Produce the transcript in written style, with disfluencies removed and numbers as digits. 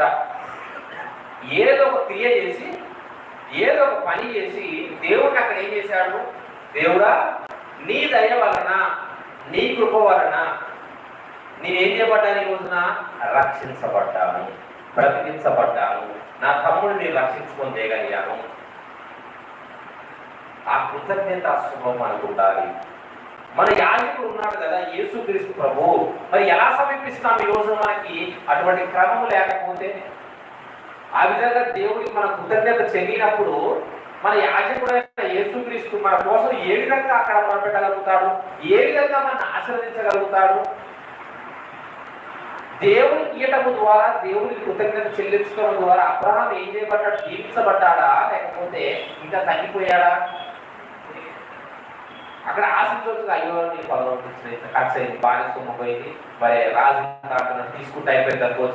చేయకుండా ఏదో ఒక క్రియ చేసి ఏదో ఒక పని చేసి దేవుడిని అక్కడ ఏం చేశాడు? దేవుడా, నీ దయ వలన, నీ కృప వలన నేనేం చేయబడ్డాను? ఈ రోజున రక్షించబడ్డాను, బ్రతికించబడ్డాను, నా తమ్ముడిని రక్షించుకొని చేయగలిగాను. ఆ కృతజ్ఞత శుభం మనకు ఉండాలి. మన యాజకుడు ఉన్నాడు కదా, యేసుక్రీస్తు ప్రభు. మరి ఎలా సమీపిస్తాం ఈ రోజు? మనకి అటువంటి క్రమం లేకపోతే, ఆ విధంగా దేవుడికి మన కృతజ్ఞత చెందినప్పుడు మన యాజకుడైన యేసుక్రీస్తు మన కోసం ఏ విధంగా అక్కడ మొదలుపెట్టగలుగుతాడు? ఏ విధంగా మనల్ని ఆశీర్వదించగలుగుతాడు? దేవుని ఇయ్యటము ద్వారా, దేవునికి కృతజ్ఞత చెల్లించడం ద్వారా అబ్రహాం ఏం చేయబడ్డాడు? దీవించబడ్డాడా, లేకపోతే ఇంకా తగ్గిపోయాడా? అక్కడ ఆశించవచ్చు, అయ్యో నీ పొలం ఖర్చు అయింది, బాగా సొమ్ము పోయింది, మరి రాజు తీసుకుంటే అయిపోయింది అనుకోవచ్చు.